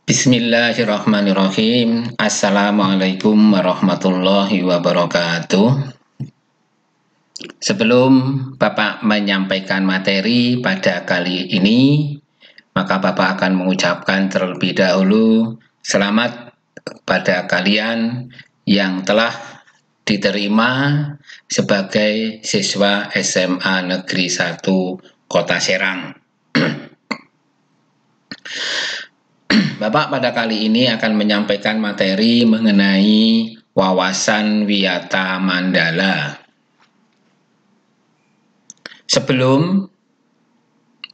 Bismillahirrahmanirrahim. Assalamualaikum warahmatullahi wabarakatuh. Sebelum Bapak menyampaikan materi pada kali ini, maka Bapak akan mengucapkan terlebih dahulu selamat kepada kalian yang telah diterima sebagai siswa SMA Negeri 1 Kota Serang. Bapak pada kali ini akan menyampaikan materi mengenai wawasan wiyata mandala. Sebelum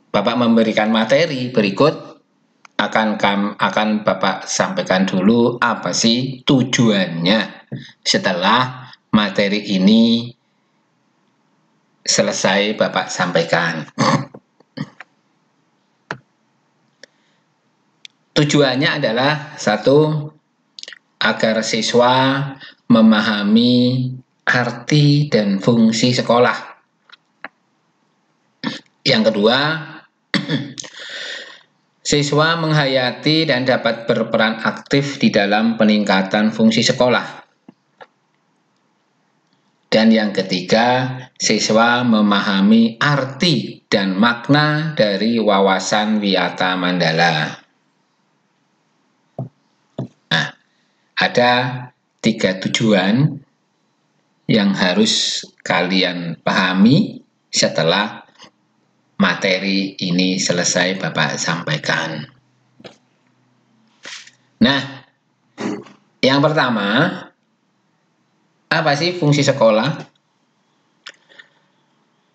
Bapak memberikan materi berikut, akan Bapak sampaikan dulu apa sih tujuannya setelah materi ini selesai Bapak sampaikan. Tujuannya adalah satu, agar siswa memahami arti dan fungsi sekolah. Yang kedua, siswa menghayati dan dapat berperan aktif di dalam peningkatan fungsi sekolah. Dan yang ketiga, siswa memahami arti dan makna dari wawasan wiyata mandala. Ada 3 tujuan yang harus kalian pahami setelah materi ini selesai Bapak sampaikan. Nah, yang pertama, apa sih fungsi sekolah?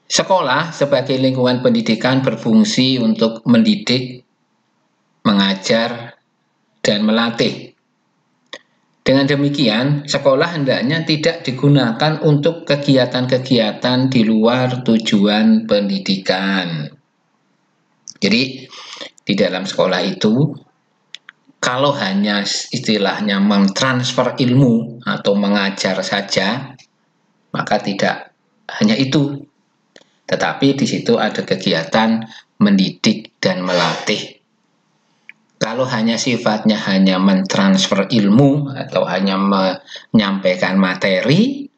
Sekolah sebagai lingkungan pendidikan berfungsi untuk mendidik, mengajar, dan melatih. Dengan demikian, sekolah hendaknya tidak digunakan untuk kegiatan-kegiatan di luar tujuan pendidikan. Jadi, di dalam sekolah itu, kalau hanya istilahnya mentransfer ilmu atau mengajar saja, maka tidak hanya itu. Tetapi di situ ada kegiatan mendidik dan melatih. Kalau hanya sifatnya hanya mentransfer ilmu atau hanya menyampaikan materi,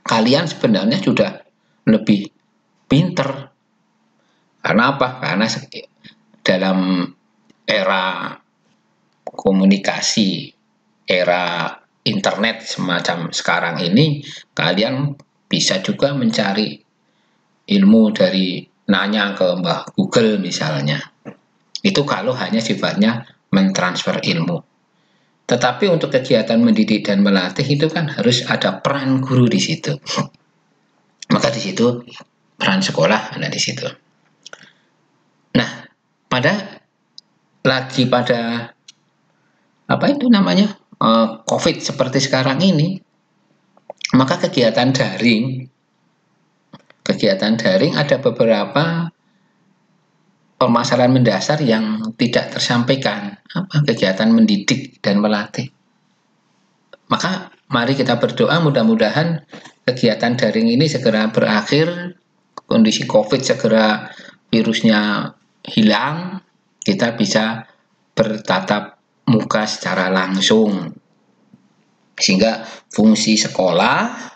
kalian sebenarnya sudah lebih pinter. Karena apa? Karena dalam era komunikasi, era internet semacam sekarang ini, kalian bisa juga mencari ilmu dari nanya ke Mbah Google misalnya. Itu kalau hanya sifatnya mentransfer ilmu. Tetapi untuk kegiatan mendidik dan melatih itu kan harus ada peran guru di situ. Maka di situ peran sekolah ada di situ. Nah, pada apa itu namanya COVID seperti sekarang ini, maka kegiatan daring ada beberapa permasalahan mendasar yang tidak tersampaikan, kegiatan mendidik dan melatih. Maka mari kita berdoa mudah-mudahan kegiatan daring ini segera berakhir, kondisi COVID segera virusnya hilang, kita bisa bertatap muka secara langsung, sehingga fungsi sekolah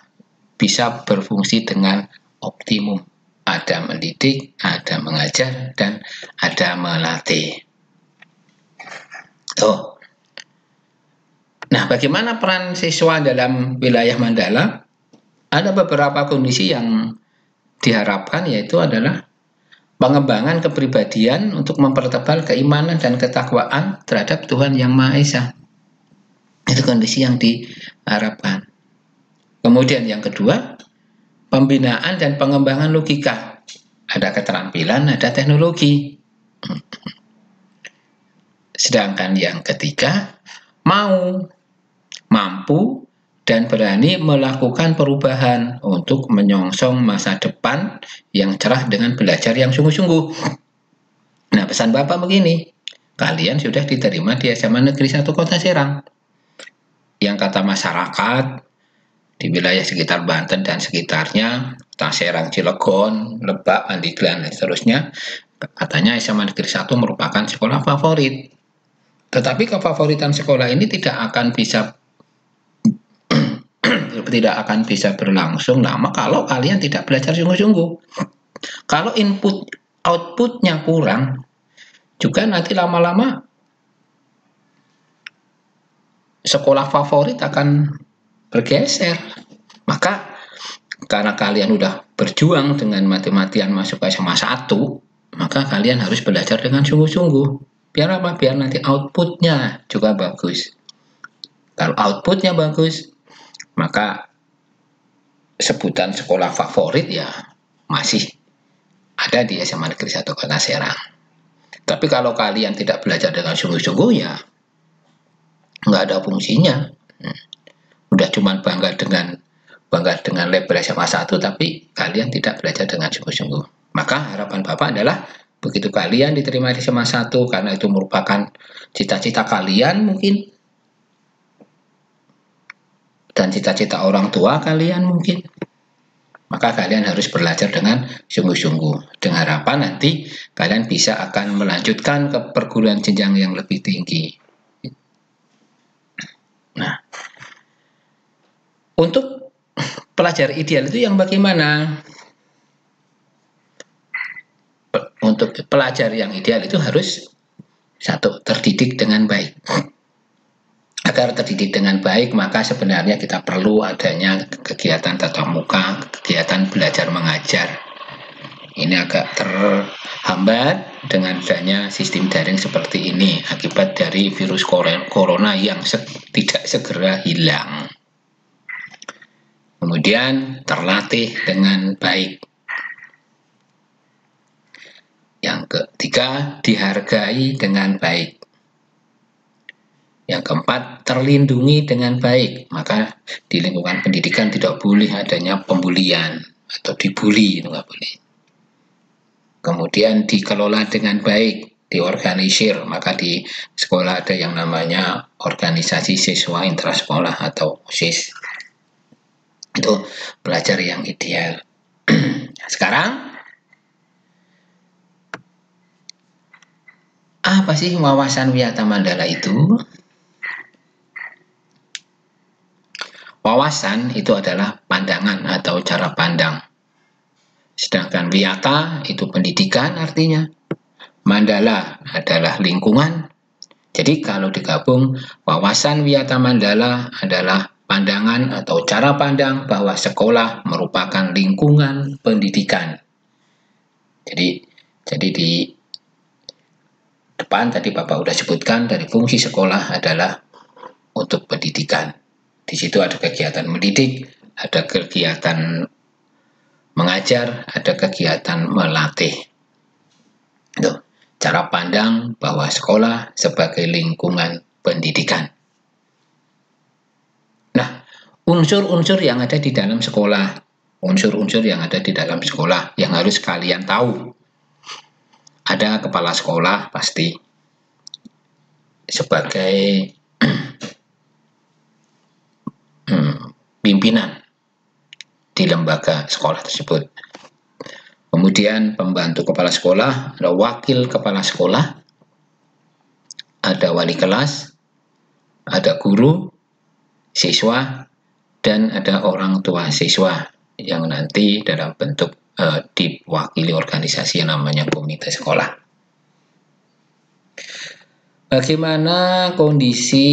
bisa berfungsi dengan optimum. Ada mendidik, ada mengajar, dan ada melatih. Nah, bagaimana peran siswa dalam wilayah mandala? Ada beberapa kondisi yang diharapkan, yaitu adalah pengembangan kepribadian untuk mempertebal keimanan dan ketakwaan terhadap Tuhan Yang Maha Esa. Itu kondisi yang diharapkan. Kemudian yang kedua, pembinaan dan pengembangan logika. Ada keterampilan, ada teknologi. Sedangkan yang ketiga, mampu, dan berani melakukan perubahan untuk menyongsong masa depan yang cerah dengan belajar yang sungguh-sungguh. Nah, pesan Bapak begini, kalian sudah diterima di SMA Negeri 1 Kota Serang. Yang kata masyarakat di wilayah sekitar Banten dan sekitarnya, Serang, Cilegon, Lebak, Pandeglang, dan seterusnya, katanya SMA Negeri 1 merupakan sekolah favorit. Tetapi kefavoritan sekolah ini tidak akan bisa berlangsung lama kalau kalian tidak belajar sungguh-sungguh. Kalau input outputnya kurang, juga nanti lama-lama sekolah favorit akan bergeser. Maka karena kalian udah berjuang dengan mati-matian masuk ke SMA 1, maka kalian harus belajar dengan sungguh-sungguh. Biar apa? Biar nanti outputnya juga bagus. Kalau outputnya bagus, maka sebutan sekolah favorit ya masih ada di SMA Negeri 1 Kota Serang. Tapi kalau kalian tidak belajar dengan sungguh-sungguh ya nggak ada fungsinya. Udah cuma bangga dengan label SMA 1, tapi kalian tidak belajar dengan sungguh-sungguh. Maka harapan Bapak adalah begitu kalian diterima di SMA 1 karena itu merupakan cita-cita kalian mungkin, dan cita-cita orang tua kalian mungkin, maka kalian harus belajar dengan sungguh-sungguh dengan harapan nanti kalian bisa akan melanjutkan ke perguruan jenjang yang lebih tinggi. Nah, untuk pelajar ideal itu yang bagaimana? Untuk pelajar yang ideal itu harus satu, terdidik dengan baik. Agar terdidik dengan baik, maka sebenarnya kita perlu adanya kegiatan tatap muka, kegiatan belajar mengajar. Ini agak terhambat dengan adanya sistem daring seperti ini akibat dari virus corona yang tidak segera hilang. Kemudian terlatih dengan baik. Yang ketiga, dihargai dengan baik. Yang keempat, terlindungi dengan baik. Maka di lingkungan pendidikan tidak boleh adanya pembulian atau dibully, itu nggak boleh. Kemudian dikelola dengan baik, diorganisir. Maka di sekolah ada yang namanya organisasi siswa intrasekolah atau OSIS. Itu pelajar yang ideal. Sekarang, apa sih wawasan Wiyata Mandala itu? Wawasan itu adalah pandangan atau cara pandang. Sedangkan Wiyata itu pendidikan artinya. Mandala adalah lingkungan. Jadi kalau digabung, wawasan Wiyata Mandala adalah pandangan atau cara pandang bahwa sekolah merupakan lingkungan pendidikan. Jadi di depan tadi Bapak sudah sebutkan dari fungsi sekolah adalah untuk pendidikan. Di situ ada kegiatan mendidik, ada kegiatan mengajar, ada kegiatan melatih. Itu cara pandang bahwa sekolah sebagai lingkungan pendidikan. Nah, unsur-unsur yang ada di dalam sekolah, yang harus kalian tahu. Ada kepala sekolah pasti sebagai pimpinan di lembaga sekolah tersebut. Kemudian pembantu kepala sekolah, ada wakil kepala sekolah, ada wali kelas, ada guru, siswa, dan ada orang tua siswa yang nanti dalam bentuk diwakili organisasi yang namanya komite sekolah. Bagaimana kondisi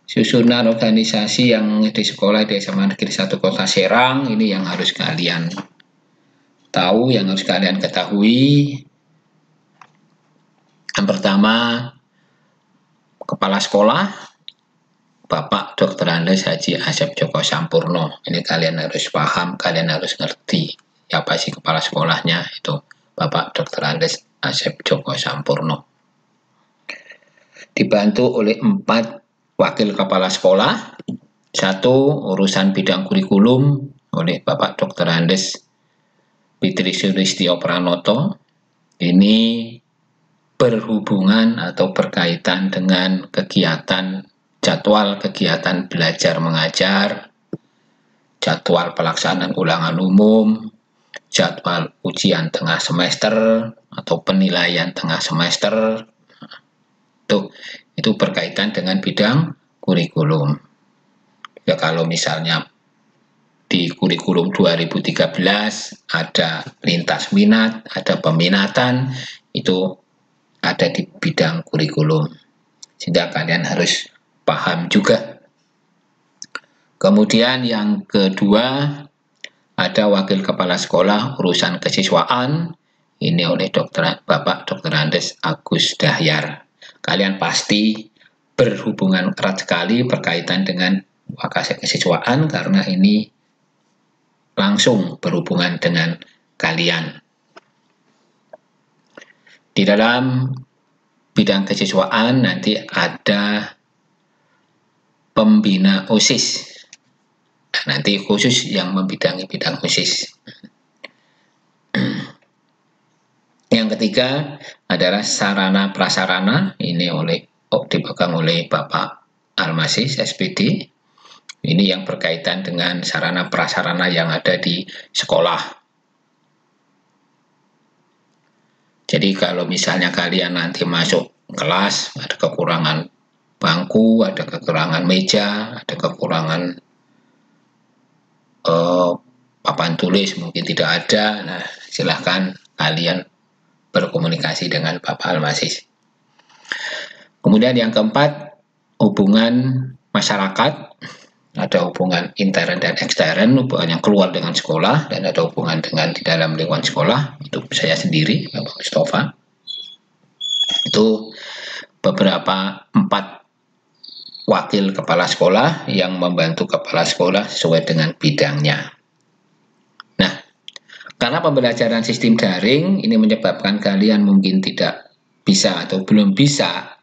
susunan organisasi yang di sekolah di SMA Negeri 1 Kota Serang? Ini yang harus kalian tahu, yang harus kalian ketahui. Yang pertama, kepala sekolah Bapak Dr. Andes Haji Asep Joko Sampurno. Ini kalian harus paham, kalian harus ngerti siapa sih kepala sekolahnya. Itu Bapak Dr. Andes Asep Joko Sampurno. Dibantu oleh 4 wakil kepala sekolah. 1, urusan bidang kurikulum oleh Bapak Dr. Andes Fitri Sulistyo Pranoto. Ini berhubungan atau berkaitan dengan jadwal kegiatan belajar mengajar, jadwal pelaksanaan ulangan umum, jadwal ujian tengah semester atau penilaian tengah semester. Itu berkaitan dengan bidang kurikulum. Ya, kalau misalnya di kurikulum 2013 ada lintas minat, ada peminatan, itu ada di bidang kurikulum. Sehingga kalian harus paham juga. Kemudian yang kedua, ada wakil kepala sekolah urusan kesiswaan. Ini oleh Bapak Dr. Andes Agus Dahyar. Kalian pasti berhubungan erat sekali berkaitan dengan wakil kesiswaan karena ini langsung berhubungan dengan kalian. Di dalam bidang kesiswaan nanti ada pembina OSIS. Nanti khusus yang membidangi bidang OSIS. Yang ketiga adalah sarana prasarana. Ini dipegang oleh Bapak Almasis SPD. Ini yang berkaitan dengan sarana prasarana yang ada di sekolah. Jadi kalau misalnya kalian nanti masuk kelas, ada kekurangan bangku, ada kekurangan meja, ada kekurangan papan tulis, mungkin tidak ada. Nah, silahkan kalian berkomunikasi dengan Bapak Almasis. Kemudian yang keempat, hubungan masyarakat. Ada hubungan intern dan ekstern, hubungan yang keluar dengan sekolah, dan ada hubungan dengan di dalam lingkungan sekolah. Itu saya sendiri, Bapak Mustafa. Itu beberapa 4 wakil kepala sekolah yang membantu kepala sekolah sesuai dengan bidangnya. Nah, karena pembelajaran sistem daring ini menyebabkan kalian mungkin tidak bisa atau belum bisa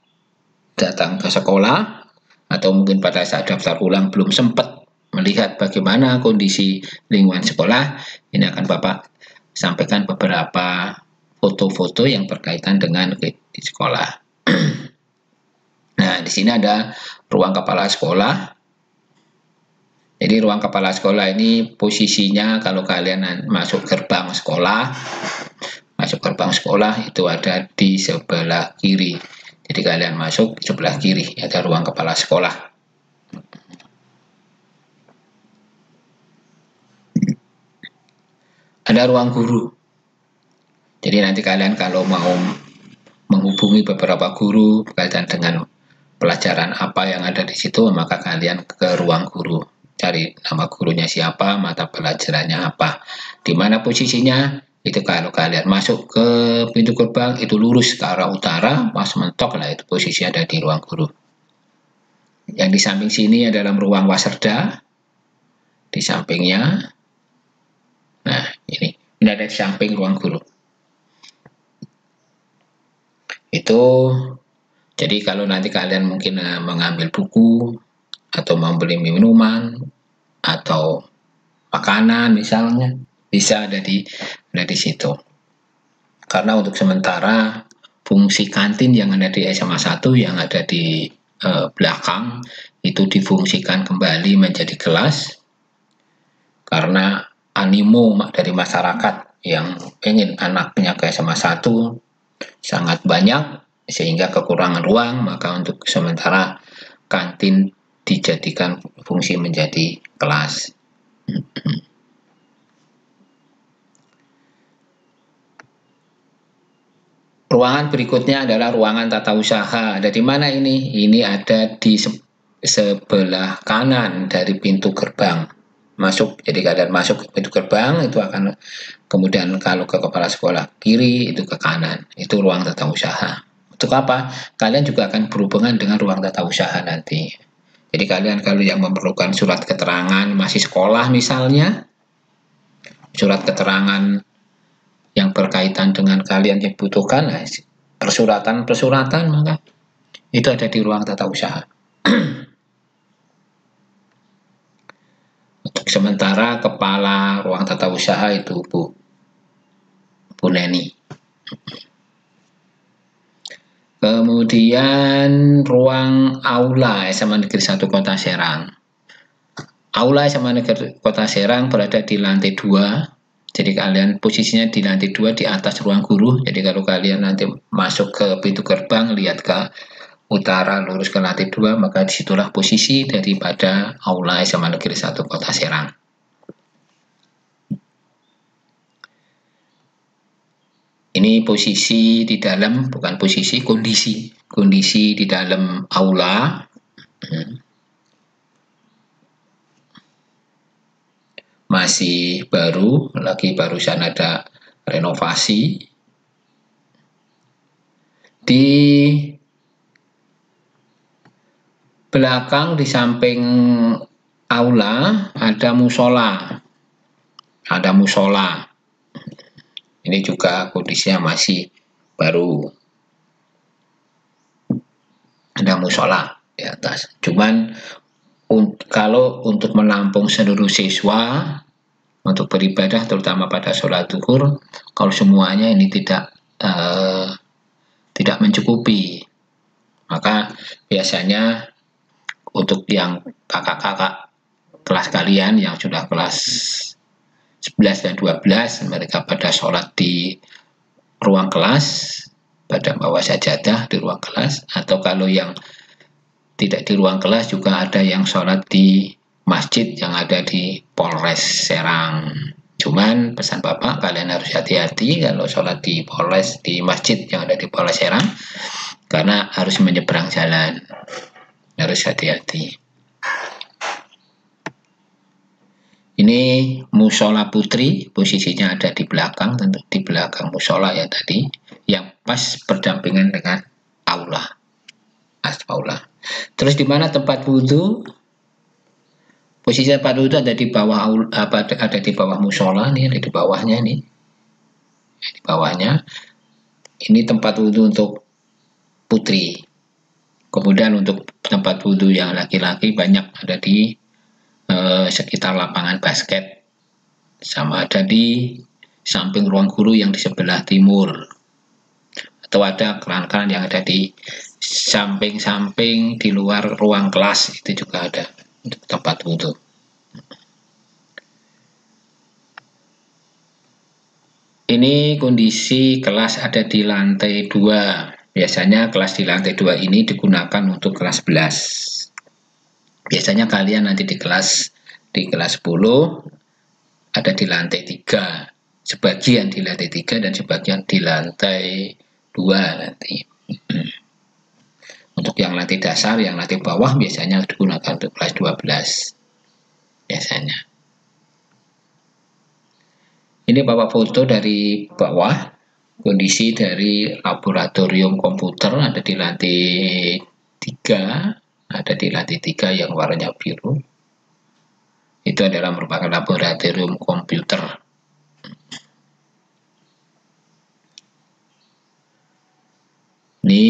datang ke sekolah, atau mungkin pada saat daftar ulang belum sempat melihat bagaimana kondisi lingkungan sekolah. Ini akan Bapak sampaikan beberapa foto-foto yang berkaitan dengan di sekolah. Nah, di sini ada ruang kepala sekolah. Jadi ruang kepala sekolah ini posisinya kalau kalian masuk gerbang sekolah itu ada di sebelah kiri. Jadi kalian masuk sebelah kiri, ada ruang kepala sekolah. Ada ruang guru. Jadi nanti kalian kalau mau menghubungi beberapa guru berkaitan dengan pelajaran apa yang ada di situ, maka kalian ke ruang guru. Cari nama gurunya siapa, mata pelajarannya apa. Di mana posisinya? Itu kalau kalian masuk ke pintu gerbang itu lurus ke arah utara, pas mentok lah itu posisi ada di ruang guru. Yang di samping sini adalah ruang waserda, di sampingnya. Nah, ini ada di samping ruang guru. Itu jadi kalau nanti kalian mungkin mengambil buku atau membeli minuman atau makanan misalnya, bisa ada di situ. Karena untuk sementara fungsi kantin yang ada di SMA 1 yang ada di belakang itu difungsikan kembali menjadi kelas karena animo dari masyarakat yang ingin anaknya ke SMA 1 sangat banyak sehingga kekurangan ruang, maka untuk sementara kantin dijadikan fungsi menjadi kelas. Ruangan berikutnya adalah ruangan tata usaha. Ada di mana ini? Ini ada di sebelah kanan dari pintu gerbang masuk. Jadi kalian masuk ke pintu gerbang itu akan, kemudian kalau ke kepala sekolah kiri itu ke kanan. Itu ruang tata usaha. Untuk apa? Kalian juga akan berhubungan dengan ruang tata usaha nanti. Jadi kalian kalau yang memerlukan surat keterangan masih sekolah misalnya, surat keterangan yang berkaitan dengan kalian yang butuhkan, persuratan, maka itu ada di ruang tata usaha. Untuk sementara kepala ruang tata usaha itu Bu Neni. Kemudian ruang aula SMA Negeri 1 Kota Serang. Aula SMA Negeri Kota Serang berada di lantai 2. Jadi kalian posisinya di lantai 2 di atas ruang guru. Jadi kalau kalian nanti masuk ke pintu gerbang, lihat ke utara lurus ke lantai 2, maka disitulah posisi daripada aula SMA Negeri 1 Kota Serang. Ini posisi di dalam, bukan posisi, kondisi di dalam aula. Masih baru, lagi barusan ada renovasi. Di belakang di samping aula ada musola. Ini juga kondisinya masih baru. Ada musola di atas. Cuman kalau untuk menampung seluruh siswa untuk beribadah, terutama pada sholat zuhur, kalau semuanya ini tidak mencukupi, maka biasanya untuk yang kakak-kakak kelas kalian yang sudah kelas 11 dan 12, mereka pada sholat di ruang kelas, pada bawah sajadah di ruang kelas, atau kalau yang tidak di ruang kelas juga ada yang sholat di masjid yang ada di Polres Serang. Cuman pesan Bapak, kalian harus hati-hati kalau sholat di Polres, di masjid yang ada di Polres Serang, karena harus menyeberang jalan, harus hati-hati. Ini musola putri, posisinya ada di belakang, tentu di belakang musola ya tadi, yang pas berdampingan dengan aula. Terus di mana tempat wudhu? Posisi tempat wudhu ada di bawah ada di bawah musola nih, ada di bawahnya nih. Di bawahnya. Ini tempat wudhu untuk putri. Kemudian untuk tempat wudhu yang laki-laki banyak ada di sekitar lapangan basket, sama ada di samping ruang guru yang di sebelah timur, atau ada keran-keran yang ada di samping-samping di luar ruang kelas, itu juga ada untuk tempat wudhu. Ini kondisi kelas ada di lantai 2. Biasanya kelas di lantai 2 ini digunakan untuk kelas 11. Biasanya kalian nanti di kelas 10 ada di lantai 3, sebagian di lantai 3 dan sebagian di lantai 2 nanti. Untuk yang lantai dasar, yang lantai bawah biasanya digunakan untuk kelas 12 biasanya. Ini Bapak foto dari bawah, kondisi dari laboratorium komputer ada di lantai 3. Ada di lantai 3 yang warnanya biru. Itu adalah merupakan laboratorium komputer. Ini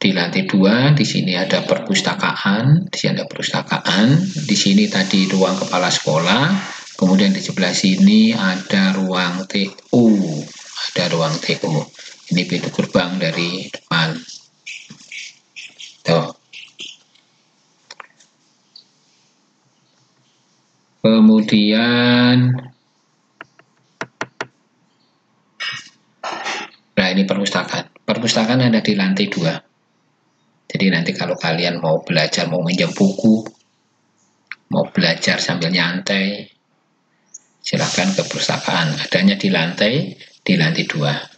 di lantai 2, di sini ada perpustakaan, di sini tadi ruang kepala sekolah, kemudian di sebelah sini ada ruang TU, Ini pintu gerbang dari depan. Tuh. Kemudian, nah ini perpustakaan ada di lantai 2. Jadi nanti kalau kalian mau belajar, mau minjam buku, mau belajar sambil nyantai, silahkan ke perpustakaan. Adanya di lantai 2.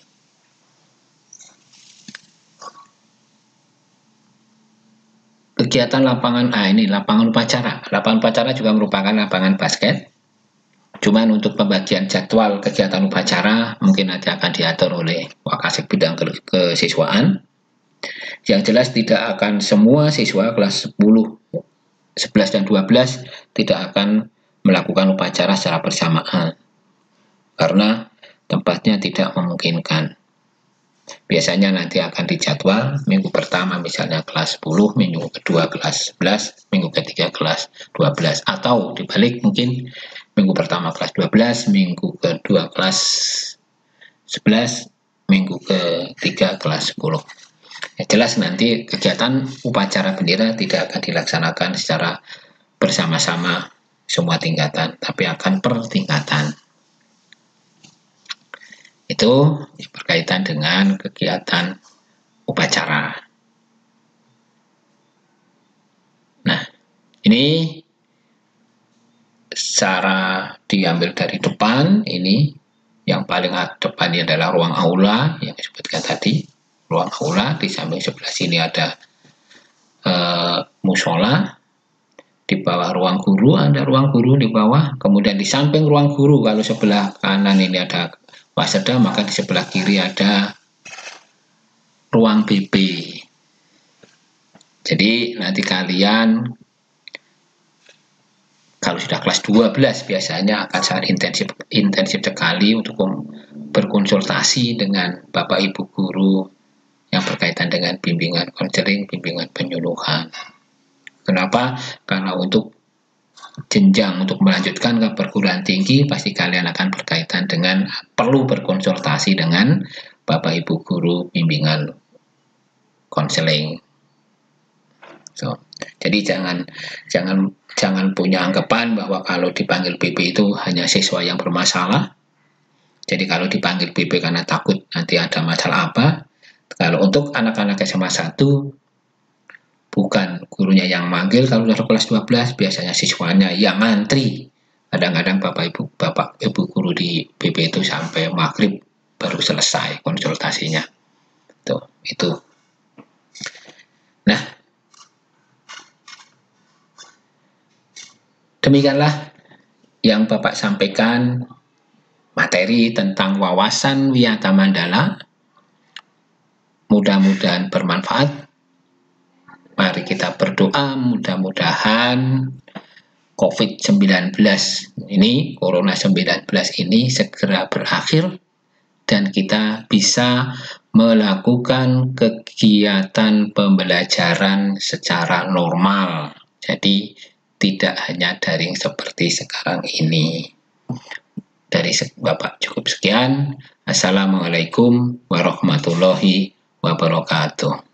Kegiatan lapangan ini lapangan upacara. Lapangan upacara juga merupakan lapangan basket. Cuman untuk pembagian jadwal kegiatan upacara mungkin nanti akan diatur oleh Wakasek Bidang Kesiswaan. Yang jelas tidak akan semua siswa kelas 10, 11 dan 12 tidak akan melakukan upacara secara bersamaan karena tempatnya tidak memungkinkan. Biasanya nanti akan dijadwal minggu pertama misalnya kelas 10, minggu kedua kelas 11, minggu ketiga kelas 12, atau dibalik mungkin minggu pertama kelas 12, minggu kedua kelas 11, minggu ketiga kelas 10. Ya, jelas nanti kegiatan upacara bendera tidak akan dilaksanakan secara bersama-sama semua tingkatan, tapi akan per tingkatan. Itu berkaitan dengan kegiatan upacara. Nah, ini secara diambil dari depan, ini yang paling depan ini adalah ruang aula yang disebutkan tadi. Ruang aula, di samping sebelah sini ada musola, di bawah ruang guru ada ruang guru di bawah, kemudian di samping ruang guru, kalau sebelah kanan ini ada waseda, maka di sebelah kiri ada ruang BB. Jadi nanti kalian kalau sudah kelas 12 biasanya akan sangat intensif sekali untuk berkonsultasi dengan Bapak Ibu guru yang berkaitan dengan bimbingan konseling, bimbingan penyuluhan. Kenapa? Karena untuk jenjang untuk melanjutkan ke perguruan tinggi pasti kalian akan berkaitan dengan perlu berkonsultasi dengan Bapak Ibu guru bimbingan konseling. Jadi jangan punya anggapan bahwa kalau dipanggil BB itu hanya siswa yang bermasalah. Jadi kalau dipanggil BB karena takut nanti ada masalah apa. Kalau untuk anak-anak SMA 1 bukan gurunya yang manggil, kalau sudah kelas 12 biasanya siswanya yang ngantri. Kadang-kadang Bapak Ibu guru di BB itu sampai maghrib baru selesai konsultasinya. Itu. Nah, demikianlah yang Bapak sampaikan materi tentang wawasan Wiyata Mandala. Mudah-mudahan bermanfaat. Mari kita berdoa mudah-mudahan COVID-19 ini, Corona 19 ini segera berakhir dan kita bisa melakukan kegiatan pembelajaran secara normal. Jadi tidak hanya daring seperti sekarang ini. Dari Bapak cukup sekian. Assalamualaikum warahmatullahi wabarakatuh.